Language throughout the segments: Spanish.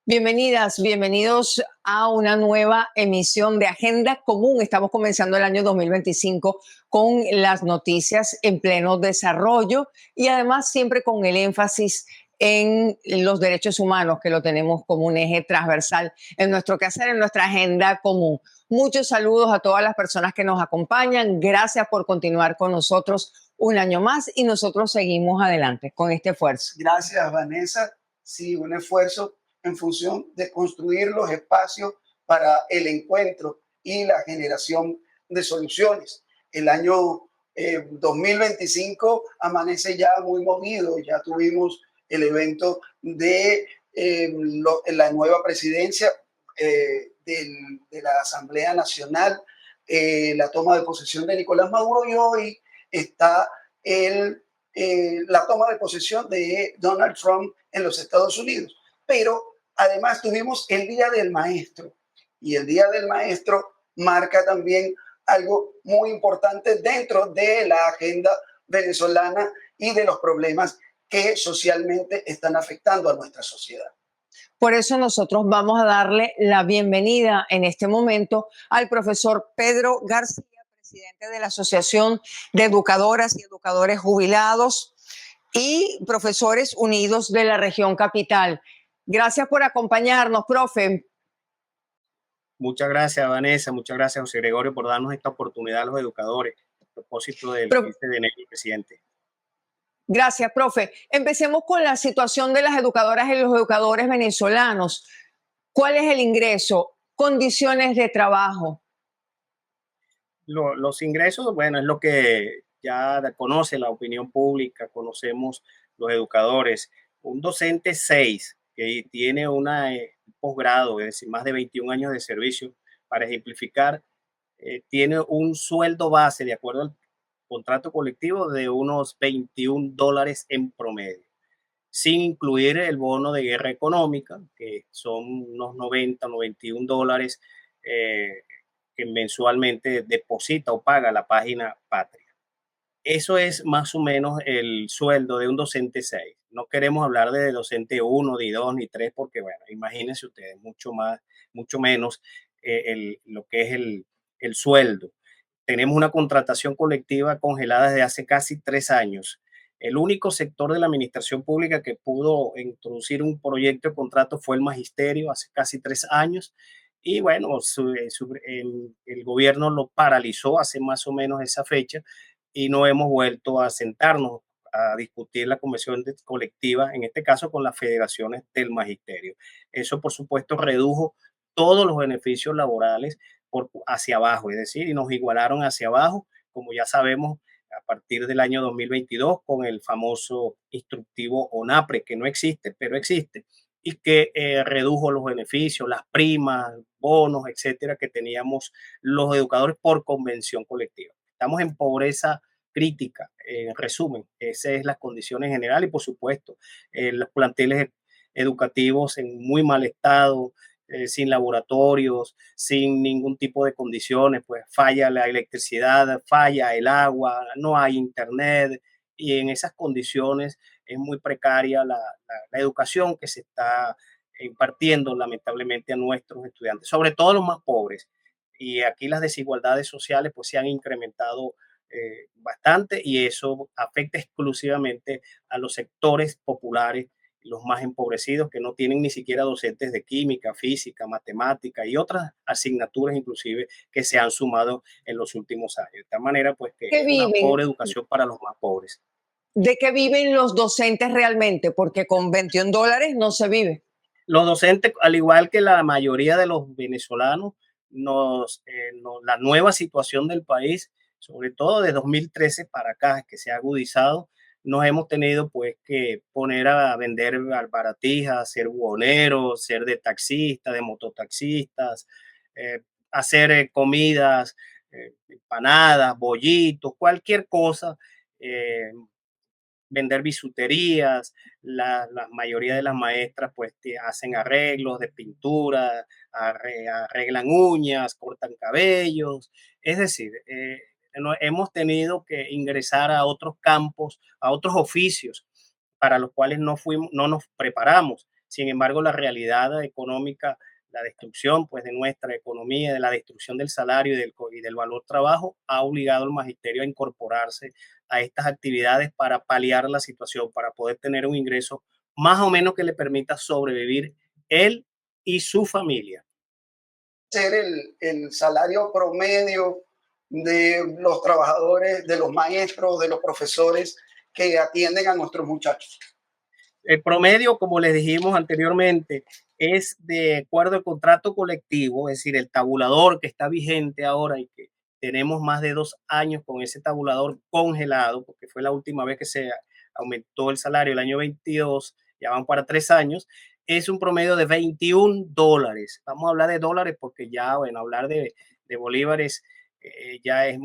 Bienvenidas, bienvenidos a una nueva emisión de Agenda Común. Estamos comenzando el año 2025 con las noticias en pleno desarrollo y además siempre con el énfasis en los derechos humanos, que lo tenemos como un eje transversal en nuestro quehacer, en nuestra agenda común. Muchos saludos a todas las personas que nos acompañan. Gracias por continuar con nosotros un año más y nosotros seguimos adelante con este esfuerzo. Gracias, Vanessa. Sí, un esfuerzo en función de construir los espacios para el encuentro y la generación de soluciones. El año 2025 amanece ya muy movido. Ya tuvimos el evento de la nueva presidencia de la Asamblea Nacional, la toma de posesión de Nicolás Maduro, y hoy está la toma de posesión de Donald Trump en los Estados Unidos. Pero además tuvimos el Día del Maestro, y el Día del Maestro marca también algo muy importante dentro de la agenda venezolana y de los problemas que socialmente están afectando a nuestra sociedad. Por eso nosotros vamos a darle la bienvenida en este momento al profesor Pedro García, presidente de la Asociación de Educadoras y Educadores Jubilados y Profesores Unidos de la Región Capital. Gracias por acompañarnos, profe. Muchas gracias, Vanessa. Muchas gracias, José Gregorio, por darnos esta oportunidad a los educadores a propósito del 15 de enero, presidente. Gracias, profe. Empecemos con la situación de las educadoras y los educadores venezolanos. ¿Cuál es el ingreso? Condiciones de trabajo. Los ingresos, bueno, es lo que ya conoce la opinión pública, conocemos los educadores. Un docente 6 que tiene una posgrado, es decir, más de 21 años de servicio, para ejemplificar, tiene un sueldo base, de acuerdo al contrato colectivo, de unos $21 en promedio, sin incluir el bono de guerra económica, que son unos 90, $91 que mensualmente deposita o paga la página Patria. Eso es más o menos el sueldo de un docente 6. No queremos hablar de docente 1, ni 2, ni 3, porque, bueno, imagínense ustedes, mucho más, mucho menos lo que es el sueldo. Tenemos una contratación colectiva congelada desde hace casi 3 años. El único sector de la administración pública que pudo introducir un proyecto de contrato fue el magisterio hace casi 3 años. Y bueno, el gobierno lo paralizó hace más o menos esa fecha y no hemos vuelto a sentarnos a discutir la convención colectiva, en este caso con las federaciones del magisterio. Eso, por supuesto, redujo todos los beneficios laborales hacia abajo, es decir, y nos igualaron hacia abajo, como ya sabemos, a partir del año 2022, con el famoso instructivo ONAPRE, que no existe, pero existe, y que redujo los beneficios, las primas, bonos, etcétera, que teníamos los educadores por convención colectiva. Estamos en pobreza crítica, en resumen, esas es las condiciones generales y, por supuesto, los planteles educativos en muy mal estado, sin laboratorios, sin ningún tipo de condiciones, pues falla la electricidad, falla el agua, no hay internet, y en esas condiciones es muy precaria la educación que se está impartiendo lamentablemente a nuestros estudiantes, sobre todo los más pobres. Y aquí las desigualdades sociales pues se han incrementado bastante, y eso afecta exclusivamente a los sectores populares, los más empobrecidos, que no tienen ni siquiera docentes de química, física, matemática y otras asignaturas inclusive que se han sumado en los últimos años. De tal manera pues que ¿Qué es una viven? pobre educación para los más pobres. ¿De qué viven los docentes realmente? Porque con $21 no se vive. Los docentes, al igual que la mayoría de los venezolanos, la nueva situación del país, sobre todo de 2013 para acá, que se ha agudizado, nos hemos tenido pues que poner a vender baratijas, ser buhoneros, ser de taxistas, de mototaxistas, hacer comidas, empanadas, bollitos, cualquier cosa, vender bisuterías. La mayoría de las maestras pues hacen arreglos de pintura, arreglan uñas, cortan cabellos. Es decir, hemos tenido que ingresar a otros campos, a otros oficios para los cuales no nos preparamos. Sin embargo, la realidad económica, la destrucción pues de nuestra economía, de la destrucción del salario y del valor trabajo, ha obligado al magisterio a incorporarse a estas actividades para paliar la situación, para poder tener un ingreso más o menos que le permita sobrevivir él y su familia. Ser el salario promedio de los trabajadores, de los maestros, de los profesores que atienden a nuestros muchachos? El promedio, como les dijimos anteriormente, es de acuerdo al contrato colectivo, es decir, el tabulador que está vigente ahora y que tenemos más de 2 años con ese tabulador congelado, porque fue la última vez que se aumentó el salario el año 22, ya van para 3 años, es un promedio de $21. Vamos a hablar de dólares porque ya, bueno, hablar de bolívares ya es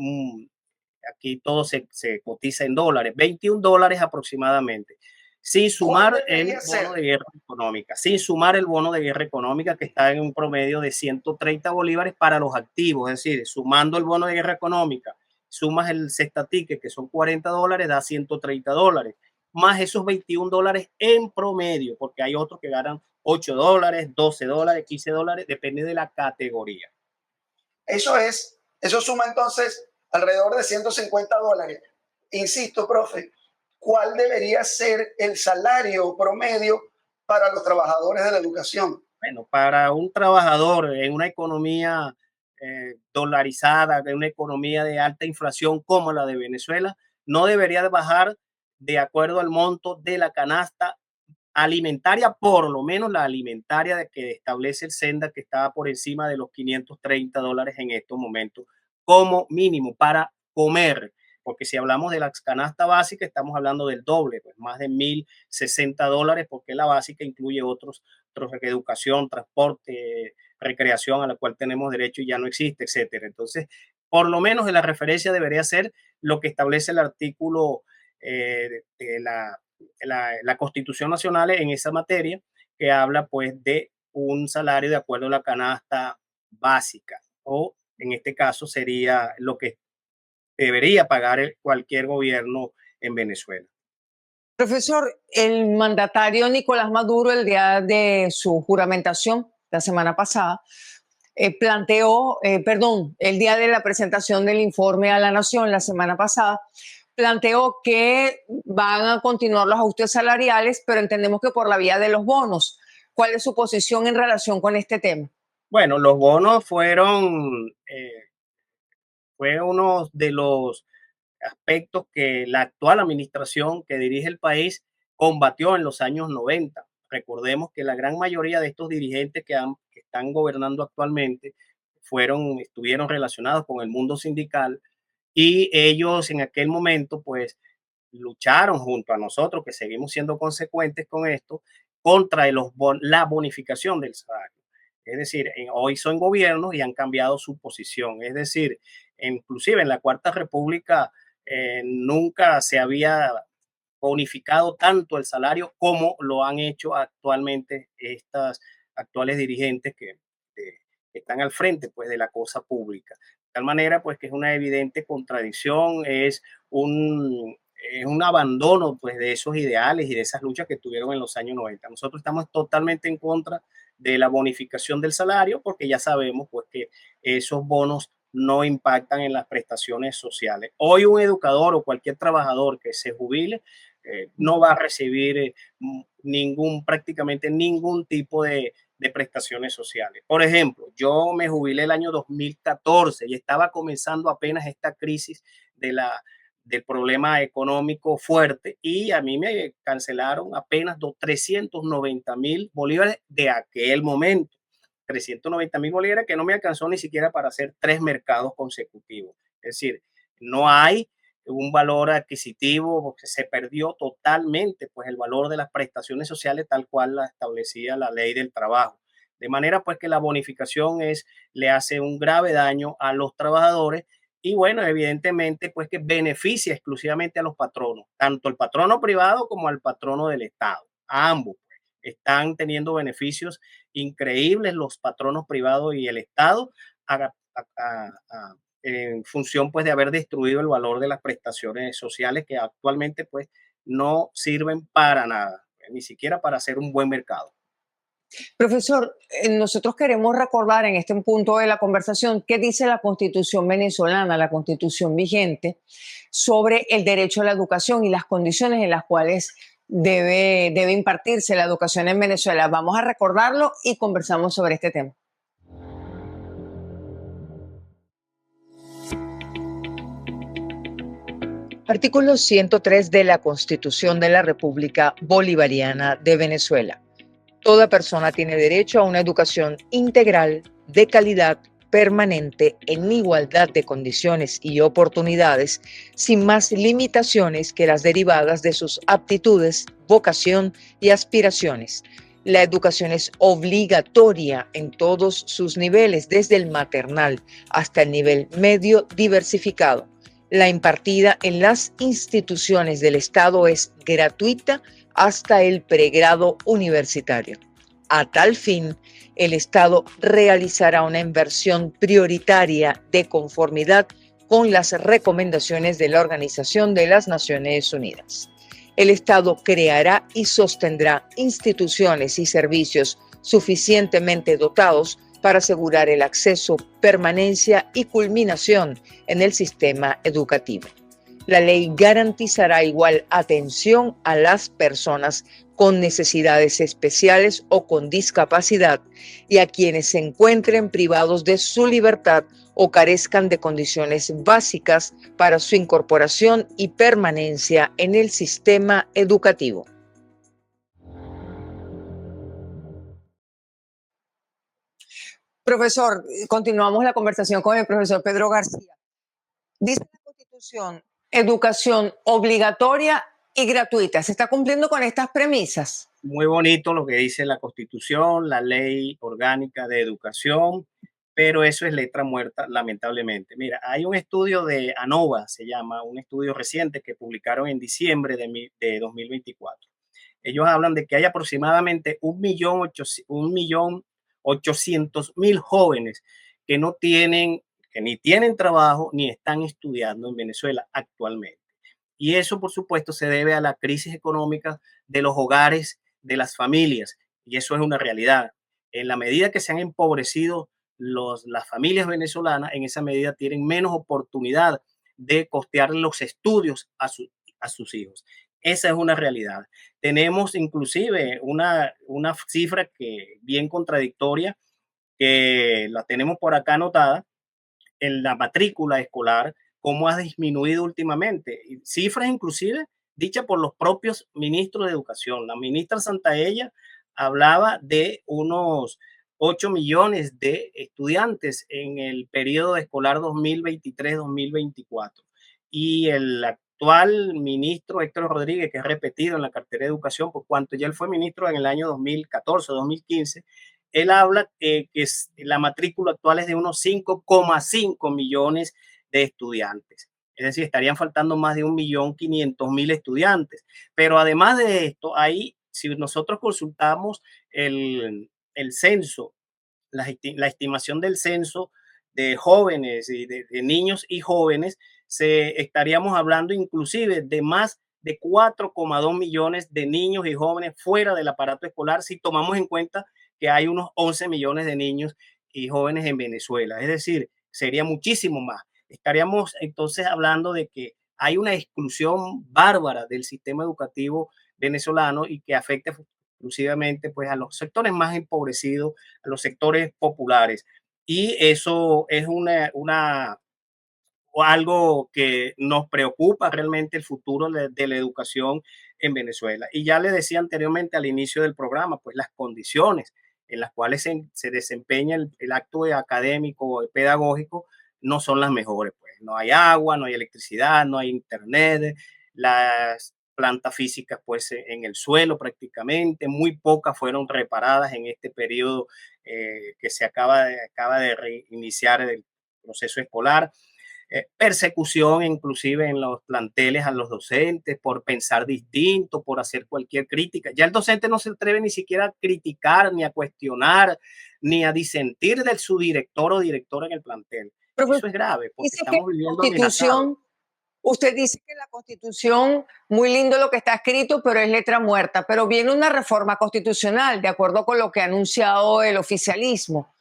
aquí todo se cotiza en dólares, $21 aproximadamente, sin ¿Cuál sumar el debería bono ser? de guerra económica, sin sumar el bono de guerra económica que está en un promedio de 130 bolívares para los activos, es decir, sumando el bono de guerra económica, sumas el cesta ticket que son $40, da $130, más esos $21 en promedio, porque hay otros que ganan $8, $12, $15, depende de la categoría. Eso suma entonces alrededor de $150. Insisto, profe, ¿cuál debería ser el salario promedio para los trabajadores de la educación? Bueno, para un trabajador en una economía dolarizada, en una economía de alta inflación como la de Venezuela, no debería de bajar de acuerdo al monto de la canasta alimentaria, por lo menos la alimentaria de que establece el Senda, que está por encima de los $530 en estos momentos, como mínimo para comer. Porque si hablamos de la canasta básica, estamos hablando del doble, pues más de $1,060, porque la básica incluye otros educación, transporte, recreación a la cual tenemos derecho y ya no existe, etcétera. Entonces, por lo menos en la referencia debería ser lo que establece el artículo de la Constitución Nacional en esa materia, que habla pues de un salario de acuerdo a la canasta básica, o en este caso sería lo que debería pagar cualquier gobierno en Venezuela. Profesor, el mandatario Nicolás Maduro, el día de su juramentación, la semana pasada, el día de la presentación del informe a la Nación, la semana pasada, planteó que van a continuar los ajustes salariales, pero entendemos que por la vía de los bonos. ¿Cuál es su posición en relación con este tema? Bueno, los bonos fue uno de los aspectos que la actual administración que dirige el país combatió en los años 90. Recordemos que la gran mayoría de estos dirigentes que están gobernando actualmente estuvieron relacionados con el mundo sindical, y ellos en aquel momento pues lucharon junto a nosotros, que seguimos siendo consecuentes con esto, contra la bonificación del salario. Es decir, hoy son gobiernos y han cambiado su posición. Es decir, inclusive en la Cuarta República nunca se había bonificado tanto el salario como lo han hecho actualmente estas actuales dirigentes que están al frente pues, de la cosa pública. De tal manera pues que es una evidente contradicción, es un abandono pues, de esos ideales y de esas luchas que tuvieron en los años 90. Nosotros estamos totalmente en contra de la bonificación del salario porque ya sabemos pues, que esos bonos no impactan en las prestaciones sociales. Hoy un educador o cualquier trabajador que se jubile no va a recibir prácticamente ningún tipo de prestaciones sociales. Por ejemplo, yo me jubilé el año 2014 y estaba comenzando apenas esta crisis del problema económico fuerte, y a mí me cancelaron apenas 390,000 bolívares de aquel momento. 390,000 bolívares que no me alcanzó ni siquiera para hacer 3 mercados consecutivos. Es decir, no hay un valor adquisitivo, porque se perdió totalmente pues, el valor de las prestaciones sociales tal cual la establecía la ley del trabajo. De manera pues que la bonificación le hace un grave daño a los trabajadores, y bueno, evidentemente pues que beneficia exclusivamente a los patronos, tanto el patrono privado como al patrono del Estado. A ambos pues, están teniendo beneficios increíbles los patronos privados y el Estado en función pues de haber destruido el valor de las prestaciones sociales que actualmente pues no sirven para nada, ni siquiera para hacer un buen mercado. Profesor, nosotros queremos recordar en este punto de la conversación qué dice la Constitución venezolana, la Constitución vigente, sobre el derecho a la educación y las condiciones en las cuales debe impartirse la educación en Venezuela. Vamos a recordarlo y conversamos sobre este tema. Artículo 103 de la Constitución de la República Bolivariana de Venezuela. Toda persona tiene derecho a una educación integral, de calidad, permanente, en igualdad de condiciones y oportunidades, sin más limitaciones que las derivadas de sus aptitudes, vocación y aspiraciones. La educación es obligatoria en todos sus niveles, desde el maternal hasta el nivel medio diversificado. La impartida en las instituciones del Estado es gratuita hasta el pregrado universitario. A tal fin, el Estado realizará una inversión prioritaria de conformidad con las recomendaciones de la Organización de las Naciones Unidas. El Estado creará y sostendrá instituciones y servicios suficientemente dotados para asegurar el acceso, permanencia y culminación en el sistema educativo. La ley garantizará igual atención a las personas con necesidades especiales o con discapacidad y a quienes se encuentren privados de su libertad o carezcan de condiciones básicas para su incorporación y permanencia en el sistema educativo. Profesor, continuamos la conversación con el profesor Pedro García. Dice la Constitución, educación obligatoria y gratuita. ¿Se está cumpliendo con estas premisas? Muy bonito lo que dice la Constitución, la Ley Orgánica de Educación, pero eso es letra muerta, lamentablemente. Mira, hay un estudio de ANOVA, se llama, un estudio reciente que publicaron en diciembre de 2024. Ellos hablan de que hay aproximadamente 1.800.000 jóvenes que no tienen, que ni tienen trabajo ni están estudiando en Venezuela actualmente. Y eso, por supuesto, se debe a la crisis económica de los hogares, de las familias. Y eso es una realidad. En la medida que se han empobrecido las familias venezolanas, en esa medida tienen menos oportunidad de costear los estudios a sus hijos. Esa es una realidad. Tenemos inclusive una cifra que bien contradictoria, que la tenemos por acá anotada, en la matrícula escolar, cómo ha disminuido últimamente. Cifras inclusive dichas por los propios ministros de educación. La ministra Santaella hablaba de unos 8 millones de estudiantes en el periodo escolar 2023-2024. Y el actual ministro Héctor Rodríguez, que es repetido en la cartera de educación, por cuanto ya él fue ministro en el año 2014-2015, él habla que la matrícula actual es de unos 5,5 millones de estudiantes. Es decir, estarían faltando más de 1.500.000 estudiantes. Pero además de esto, ahí, si nosotros consultamos el censo, la estimación del censo de jóvenes y de niños y jóvenes, estaríamos hablando inclusive de más de 4,2 millones de niños y jóvenes fuera del aparato escolar, si tomamos en cuenta que hay unos 11 millones de niños y jóvenes en Venezuela. Es decir, sería muchísimo más. Estaríamos entonces hablando de que hay una exclusión bárbara del sistema educativo venezolano y que afecta exclusivamente pues, a los sectores más empobrecidos, a los sectores populares. Y eso es algo que nos preocupa realmente el futuro de la educación en Venezuela. Y ya le decía anteriormente al inicio del programa, pues las condiciones en las cuales se desempeña el acto académico, pedagógico, no son las mejores. Pues no hay agua, no hay electricidad, no hay internet, las plantas físicas pues en el suelo prácticamente, muy pocas fueron reparadas en este periodo que se acaba de reiniciar el proceso escolar. Persecución inclusive en los planteles a los docentes por pensar distinto, por hacer cualquier crítica. Ya el docente no se atreve ni siquiera a criticar, ni a cuestionar, ni a disentir de su director o directora en el plantel. Profesor, eso es grave porque dice que estamos la viviendo Constitución, amenazados. Usted dice que la Constitución, muy lindo lo que está escrito, pero es letra muerta. Pero viene una reforma constitucional, de acuerdo con lo que ha anunciado el oficialismo.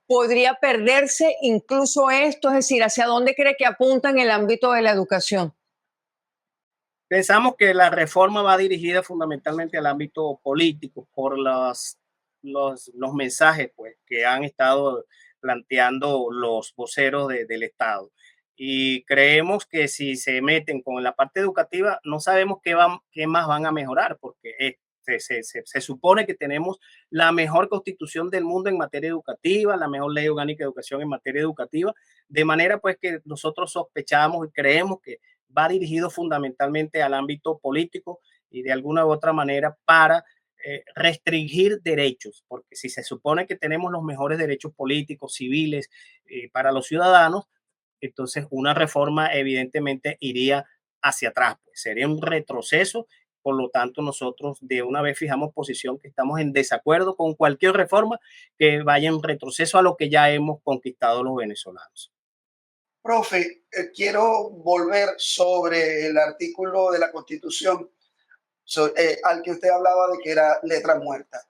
¿Podría perderse incluso esto? Es decir, ¿hacia dónde cree que apunta en el ámbito de la educación? Pensamos que la reforma va dirigida fundamentalmente al ámbito político por los mensajes pues, que han estado planteando los voceros del Estado. Y creemos que si se meten con la parte educativa, no sabemos qué más van a mejorar, porque se supone que tenemos la mejor constitución del mundo en materia educativa, la mejor ley orgánica de educación en materia educativa, de manera pues que nosotros sospechamos y creemos que va dirigido fundamentalmente al ámbito político y de alguna u otra manera para restringir derechos, porque si se supone que tenemos los mejores derechos políticos, civiles para los ciudadanos, entonces una reforma evidentemente iría hacia atrás, pues sería un retroceso. Por lo tanto, nosotros de una vez fijamos posición que estamos en desacuerdo con cualquier reforma que vaya en retroceso a lo que ya hemos conquistado los venezolanos. Profe, quiero volver sobre el artículo de la Constitución al que usted hablaba de que era letra muerta.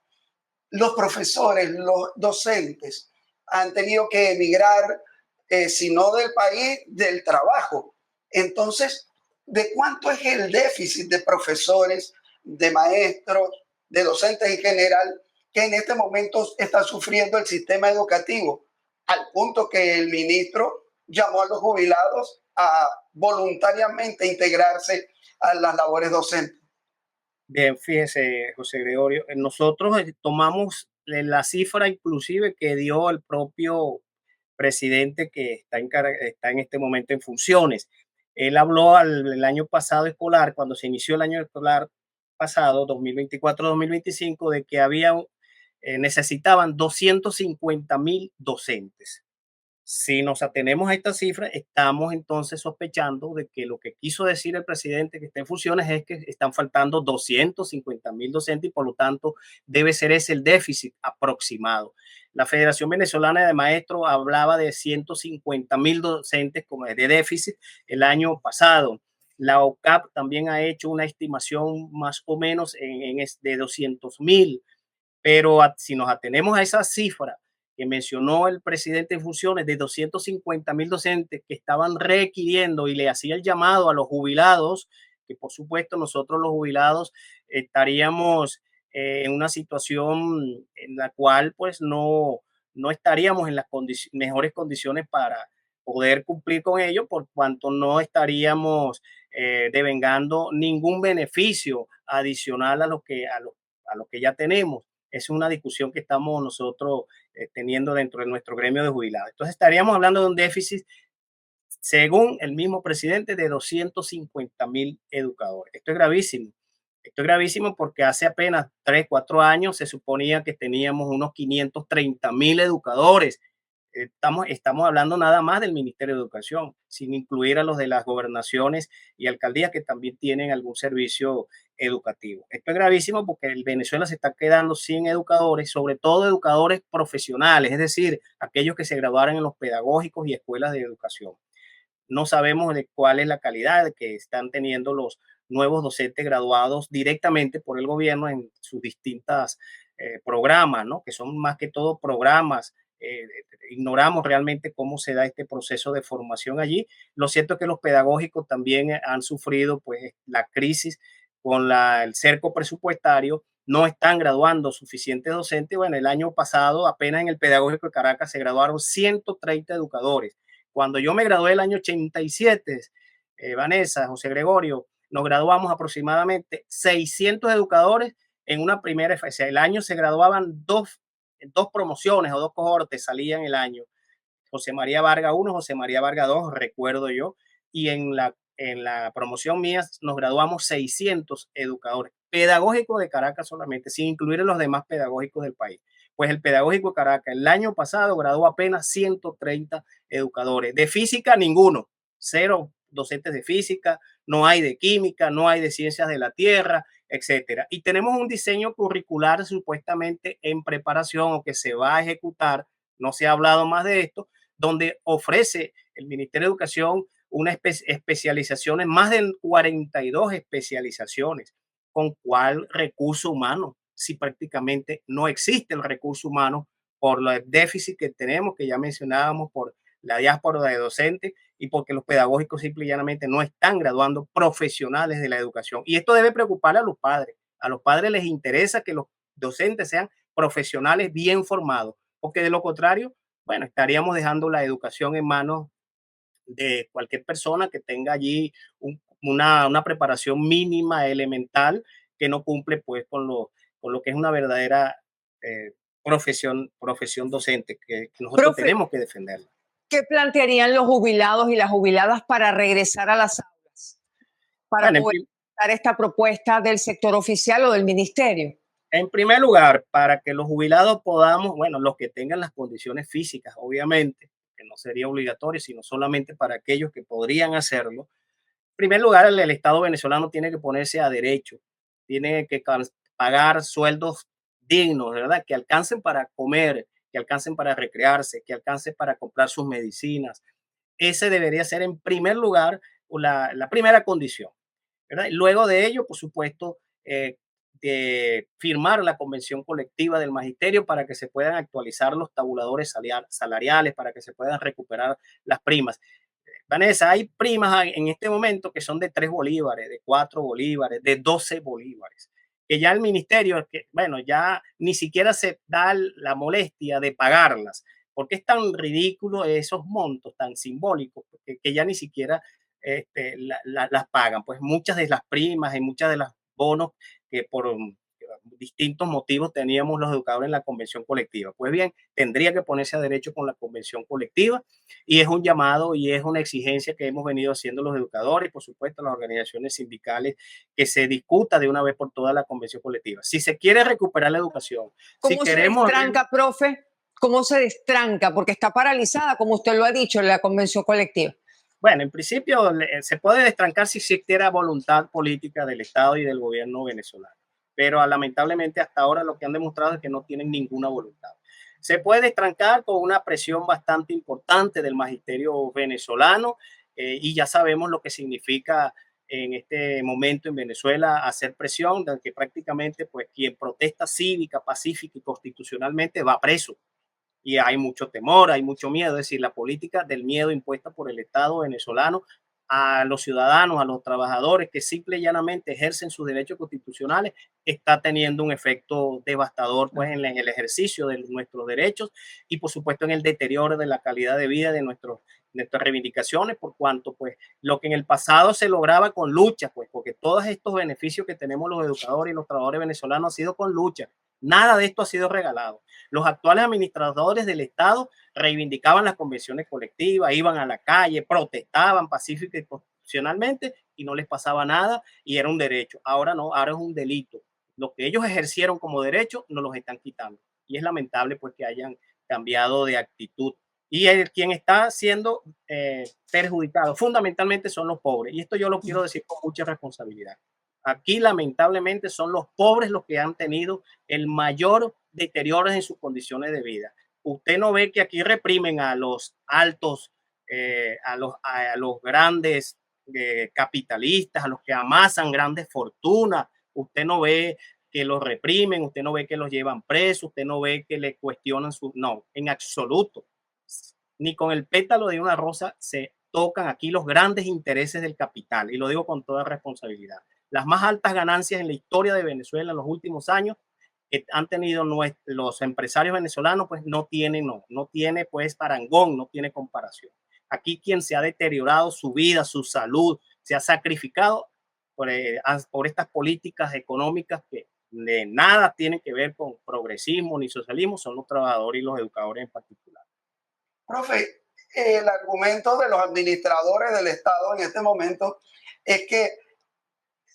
Los profesores, los docentes han tenido que emigrar, si no del país, del trabajo. Entonces, ¿de cuánto es el déficit de profesores, de maestros, de docentes en general que en este momento está sufriendo el sistema educativo? Al punto que el ministro llamó a los jubilados a voluntariamente integrarse a las labores docentes. Bien, fíjese, José Gregorio, nosotros tomamos la cifra inclusive que dio el propio presidente que está en este momento en funciones. Él habló el año pasado escolar, cuando se inició el año escolar pasado, 2024-2025, de que necesitaban 250,000 docentes. Si nos atenemos a esta cifra, estamos entonces sospechando de que lo que quiso decir el presidente que está en funciones es que están faltando 250,000 docentes y por lo tanto debe ser ese el déficit aproximado. La Federación Venezolana de Maestros hablaba de 150,000 docentes como de déficit el año pasado. La OCAP también ha hecho una estimación más o menos de 200,000, pero si nos atenemos a esa cifra que mencionó el presidente en funciones de 250,000 docentes que estaban requiriendo y le hacía el llamado a los jubilados, que por supuesto nosotros los jubilados estaríamos en una situación en la cual pues no estaríamos en las mejores condiciones para poder cumplir con ello, por cuanto no estaríamos devengando ningún beneficio adicional a lo que ya tenemos. Es una discusión que estamos nosotros teniendo dentro de nuestro gremio de jubilados. Entonces estaríamos hablando de un déficit, según el mismo presidente, de 250,000 educadores. Esto es gravísimo. Esto es gravísimo porque hace apenas 3, 4 años se suponía que teníamos unos 530,000 educadores. Estamos hablando nada más del Ministerio de Educación, sin incluir a los de las gobernaciones y alcaldías que también tienen algún servicio educativo. Esto es gravísimo porque el Venezuela se está quedando sin educadores, sobre todo educadores profesionales, es decir, aquellos que se graduaron en los pedagógicos y escuelas de educación. No sabemos de cuál es la calidad que están teniendo los nuevos docentes graduados directamente por el gobierno en sus distintas programas, ¿no? Que son más que todo programas. Ignoramos realmente cómo se da este proceso de formación allí. Lo cierto es que los pedagógicos también han sufrido pues la crisis con el cerco presupuestario, no están graduando suficientes docentes. Bueno, el año pasado apenas en el pedagógico de Caracas se graduaron 130 educadores. Cuando yo me gradué el año 87, Vanessa, José Gregorio, nos graduamos aproximadamente 600 educadores en una primera fase. El año se graduaban dos promociones o 2 cohortes salían el año. José María Vargas 1, José María Vargas 2, recuerdo yo, y en la promoción mía nos graduamos 600 educadores pedagógicos de Caracas solamente, sin incluir a los demás pedagógicos del país. Pues el pedagógico de Caracas el año pasado graduó apenas 130 educadores. De física, ninguno. 0 docentes de física, no hay de química, no hay de ciencias de la tierra, etcétera. Y tenemos un diseño curricular supuestamente en preparación o que se va a ejecutar, no se ha hablado más de esto, donde ofrece el Ministerio de Educación especializaciones, más de 42 especializaciones. ¿Con cuál recurso humano? Si prácticamente no existe el recurso humano por el déficit que tenemos, que ya mencionábamos, por la diáspora de docentes y porque los pedagógicos simple y llanamente no están graduando profesionales de la educación. Y esto debe preocupar a los padres. A los padres les interesa que los docentes sean profesionales bien formados, porque de lo contrario, bueno, estaríamos dejando la educación en manos de cualquier persona que tenga allí una preparación mínima, elemental, que no cumple pues con lo que es una verdadera profesión docente, que nosotros Profe, tenemos que defenderla. ¿qué plantearían los jubilados y las jubiladas para regresar a las aulas? Para Bueno, poder dar esta propuesta del sector oficial o del ministerio. en primer lugar, para que los jubilados podamos, bueno, los que tengan las condiciones físicas, obviamente, que no sería obligatorio, sino solamente para aquellos que podrían hacerlo. En primer lugar, el Estado venezolano tiene que ponerse a derecho, tiene que pagar sueldos dignos, ¿verdad? Que alcancen para comer, que alcancen para recrearse, que alcancen para comprar sus medicinas. Ese debería ser en primer lugar la primera condición, ¿verdad? Luego de ello, por supuesto, de firmar la convención colectiva del magisterio para que se puedan actualizar los tabuladores salariales, para que se puedan recuperar las primas. Vanessa, hay primas en este momento que son de 3 bolívares, de 4 bolívares, de 12 bolívares, que ya el ministerio, que, bueno, ya ni siquiera se da la molestia de pagarlas, porque es tan ridículo esos montos tan simbólicos que ya ni siquiera las pagan. Pues muchas de las primas y muchas de las bonos que por distintos motivos teníamos los educadores en la convención colectiva. Pues bien, tendría que ponerse a derecho con la convención colectiva y es un llamado y es una exigencia que hemos venido haciendo los educadores y por supuesto las organizaciones sindicales, que se discuta de una vez por todas la convención colectiva. Si se quiere recuperar la educación, si ¿Cómo se queremos... destranca, profe? ¿Cómo se destranca? Porque está paralizada, como usted lo ha dicho, en la convención colectiva. Bueno, en principio se puede destrancar si existiera voluntad política del Estado y del gobierno venezolano, pero lamentablemente hasta ahora lo que han demostrado es que no tienen ninguna voluntad. Se puede destrancar con una presión bastante importante del magisterio venezolano y ya sabemos lo que significa en este momento en Venezuela hacer presión, de que prácticamente pues quien protesta cívica, pacífica y constitucionalmente va preso y hay mucho temor, hay mucho miedo, es decir, la política del miedo impuesta por el Estado venezolano a los ciudadanos, a los trabajadores que simple y llanamente ejercen sus derechos constitucionales, está teniendo un efecto devastador pues, en el ejercicio de nuestros derechos y por supuesto en el deterioro de la calidad de vida de nuestras reivindicaciones, por cuanto pues lo que en el pasado se lograba con lucha, pues porque todos estos beneficios que tenemos los educadores y los trabajadores venezolanos han sido con lucha, nada de esto ha sido regalado. Los actuales administradores del Estado reivindicaban las convenciones colectivas, iban a la calle, protestaban pacífica y constitucionalmente y no les pasaba nada y era un derecho. Ahora no, ahora es un delito. Lo que ellos ejercieron como derecho nos los están quitando. Y es lamentable pues que hayan cambiado de actitud. Y quien está siendo perjudicado fundamentalmente son los pobres. Y esto yo lo quiero decir con mucha responsabilidad. Aquí lamentablemente son los pobres los que han tenido el mayor deterioro en sus condiciones de vida. Usted no ve que aquí reprimen a los altos, a los grandes capitalistas, a los que amasan grandes fortunas. Usted no ve que los reprimen, usted no ve que los llevan presos, usted no ve que le cuestionan su... No, en absoluto. Ni con el pétalo de una rosa se tocan aquí los grandes intereses del capital, y lo digo con toda responsabilidad. Las más altas ganancias en la historia de Venezuela en los últimos años que han tenido los empresarios venezolanos, pues no tiene pues parangón, no tiene comparación. Aquí quien se ha deteriorado su vida, su salud, se ha sacrificado por estas políticas económicas que de nada tienen que ver con progresismo ni socialismo, son los trabajadores y los educadores en particular. Profe, el argumento de los administradores del Estado en este momento es que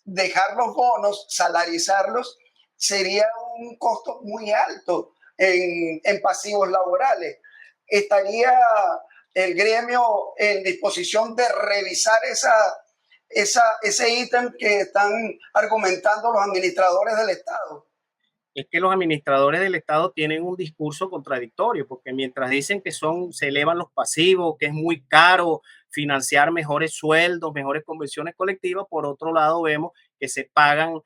dejar los bonos, salarizarlos, sería un costo muy alto en pasivos laborales. ¿Estaría el gremio en disposición de revisar ese ítem que están argumentando los administradores del Estado? Es que los administradores del Estado tienen un discurso contradictorio, porque mientras dicen que se elevan los pasivos, que es muy caro financiar mejores sueldos, mejores convenciones colectivas. Por otro lado, vemos que se pagan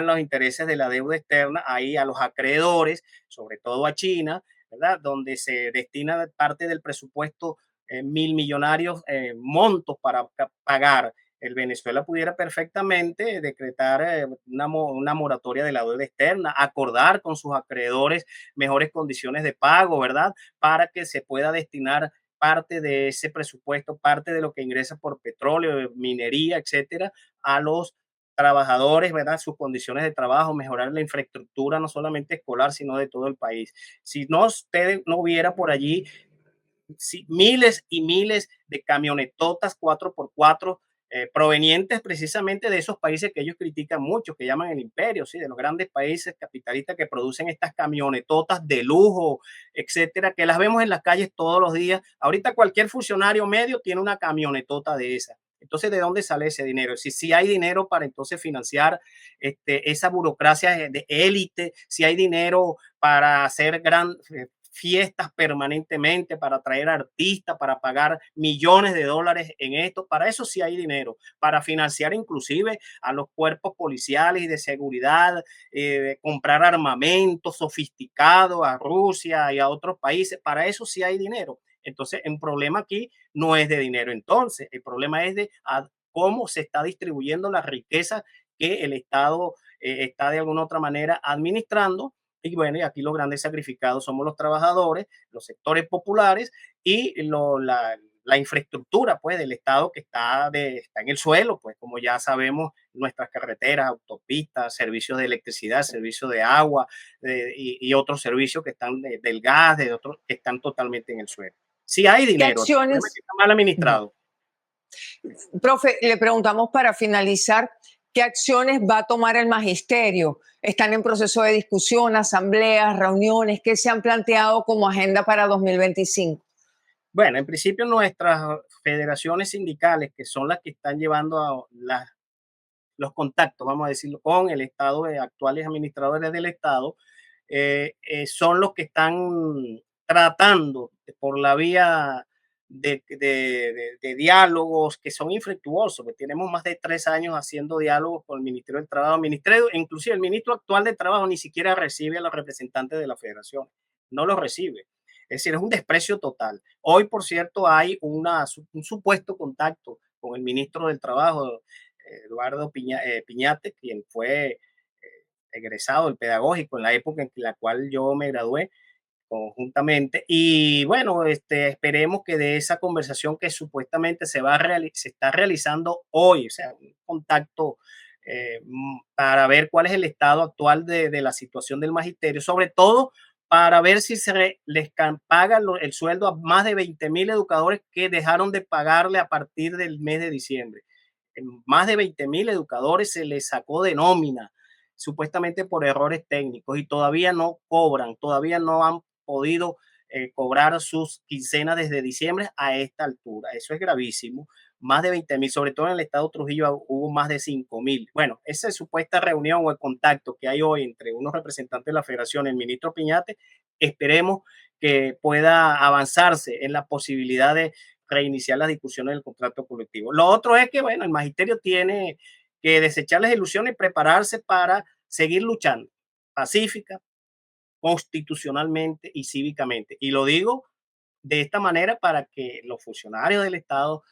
los intereses de la deuda externa ahí a los acreedores, sobre todo a China, ¿verdad? Donde se destina parte del presupuesto, mil millonarios montos para pagar. El Venezuela pudiera perfectamente decretar una moratoria de la deuda externa, acordar con sus acreedores mejores condiciones de pago, ¿verdad? Para que se pueda destinar parte de ese presupuesto, parte de lo que ingresa por petróleo, minería, etcétera, a los trabajadores, ¿verdad? Sus condiciones de trabajo, mejorar la infraestructura, no solamente escolar, sino de todo el país. Si no, usted no hubiera por allí miles y miles de camionetotas 4x4 provenientes precisamente de esos países que ellos critican mucho, que llaman el imperio, ¿sí? De los grandes países capitalistas que producen estas camionetotas de lujo, etcétera, que las vemos en las calles todos los días. Ahorita cualquier funcionario medio tiene una camionetota de esa. Entonces, ¿de dónde sale ese dinero? Si hay dinero para entonces financiar esa burocracia de élite, si hay dinero para hacer fiestas permanentemente, para traer artistas, para pagar millones de dólares en esto. Para eso sí hay dinero, para financiar inclusive a los cuerpos policiales y de seguridad, comprar armamento sofisticado a Rusia y a otros países. Para eso sí hay dinero. Entonces, el problema aquí no es de dinero. Entonces, el problema es de cómo se está distribuyendo la riqueza que el Estado está de alguna otra manera administrando. Y bueno, y aquí los grandes sacrificados somos los trabajadores, los sectores populares y la infraestructura pues, del Estado que está en el suelo, pues como ya sabemos, nuestras carreteras, autopistas, servicios de electricidad, servicios de agua y otros servicios que están del gas, de otros que están totalmente en el suelo. Si hay ¿Qué dinero, el problema es acciones? que está mal administrado. Profe, le preguntamos para finalizar, ¿qué acciones va a tomar el magisterio? ¿Están en proceso de discusión, asambleas, reuniones? ¿Qué se han planteado como agenda para 2025? Bueno, en principio nuestras federaciones sindicales, que son las que están llevando a los contactos, vamos a decirlo, con el Estado, actuales administradores del Estado, son los que están tratando por la vía de diálogos que son infructuosos, que tenemos más de 3 años haciendo diálogos con el Ministerio del Trabajo, inclusive el ministro actual de Trabajo ni siquiera recibe a los representantes de la federación, no los recibe. Es decir, es un desprecio total. Hoy, por cierto, hay un supuesto contacto con el ministro del Trabajo, Eduardo Piñate, quien fue egresado del pedagógico en la época en la cual yo me gradué conjuntamente. Y bueno, esperemos que de esa conversación que supuestamente se está realizando hoy, o sea, un contacto para ver cuál es el estado actual de la situación del magisterio, sobre todo para ver si les paga el sueldo a más de 20,000 educadores que dejaron de pagarle a partir del mes de diciembre. Más de 20,000 educadores se les sacó de nómina, supuestamente por errores técnicos, y todavía no cobran, todavía no han podido cobrar sus quincenas desde diciembre a esta altura. Eso es gravísimo. Más de 20,000, sobre todo en el estado Trujillo hubo más de 5,000. Bueno, esa supuesta reunión o el contacto que hay hoy entre unos representantes de la federación y el ministro Piñate, esperemos que pueda avanzarse en la posibilidad de reiniciar las discusiones del contrato colectivo. Lo otro es que, bueno, el magisterio tiene que desechar las ilusiones y prepararse para seguir luchando pacífica, constitucionalmente y cívicamente. Y lo digo de esta manera para que los funcionarios del Estado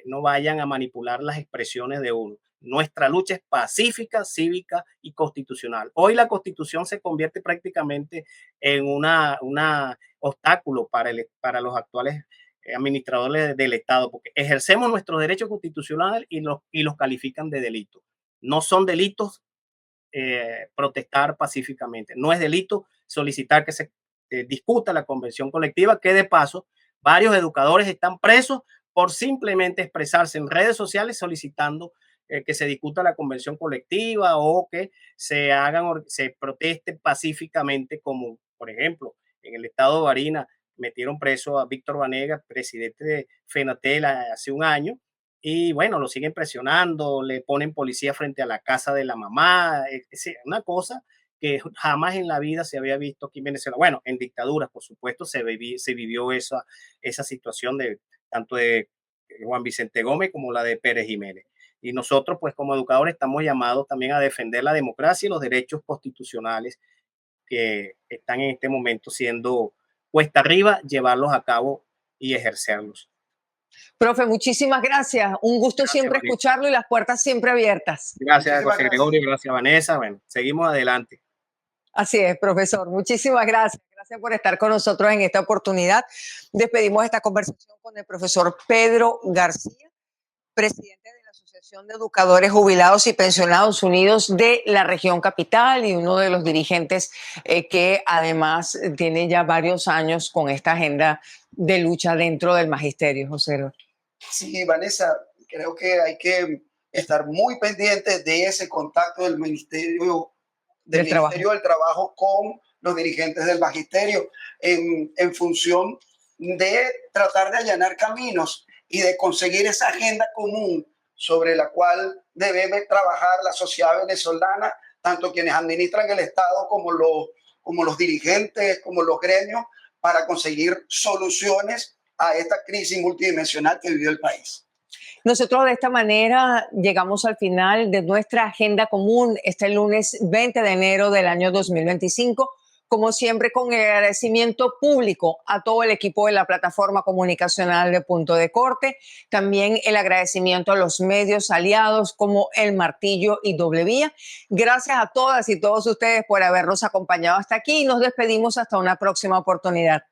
no vayan a manipular las expresiones de uno. Nuestra lucha es pacífica, cívica y constitucional. Hoy la Constitución se convierte prácticamente en una obstáculo para los actuales administradores del Estado, porque ejercemos nuestros derechos constitucionales y los califican de delitos. No son delitos protestar pacíficamente. No es delito solicitar que se discuta la convención colectiva, que de paso varios educadores están presos por simplemente expresarse en redes sociales solicitando que se discuta la convención colectiva o que se proteste pacíficamente, como por ejemplo en el estado de Barinas metieron preso a Víctor Vanegas, presidente de FENATEL, hace un año. Y bueno, lo siguen presionando, le ponen policía frente a la casa de la mamá, es una cosa que jamás en la vida se había visto aquí en Venezuela. Bueno, en dictaduras, por supuesto, se vivió esa situación de tanto de Juan Vicente Gómez como la de Pérez Jiménez. Y nosotros, pues como educadores, estamos llamados también a defender la democracia y los derechos constitucionales que están en este momento siendo cuesta arriba, llevarlos a cabo y ejercerlos. Profe, muchísimas gracias. Un gusto Gracias, siempre Vanessa. escucharlo y las puertas siempre abiertas. Gracias, Muchísimas José gracias. Gregorio. Gracias, Vanessa. Bueno, seguimos adelante. Así es, profesor. Muchísimas gracias. Gracias por estar con nosotros en esta oportunidad. Despedimos esta conversación con el profesor Pedro García, presidente de la Asociación de Educadores Jubilados y Pensionados Unidos de la región capital y uno de los dirigentes que además tiene ya varios años con esta agenda de lucha dentro del magisterio, José. Sí, Vanessa, creo que hay que estar muy pendientes de ese contacto del Ministerio del Trabajo con los dirigentes del magisterio en función de tratar de allanar caminos y de conseguir esa agenda común sobre la cual debe trabajar la sociedad venezolana, tanto quienes administran el Estado como los dirigentes, como los gremios, para conseguir soluciones a esta crisis multidimensional que vivió el país. Nosotros de esta manera llegamos al final de nuestra agenda común este lunes 20 de enero del año 2025. Como siempre, con el agradecimiento público a todo el equipo de la plataforma comunicacional de Punto de Corte, también el agradecimiento a los medios aliados como El Martillo y Doble Vía. Gracias a todas y todos ustedes por habernos acompañado hasta aquí y nos despedimos hasta una próxima oportunidad.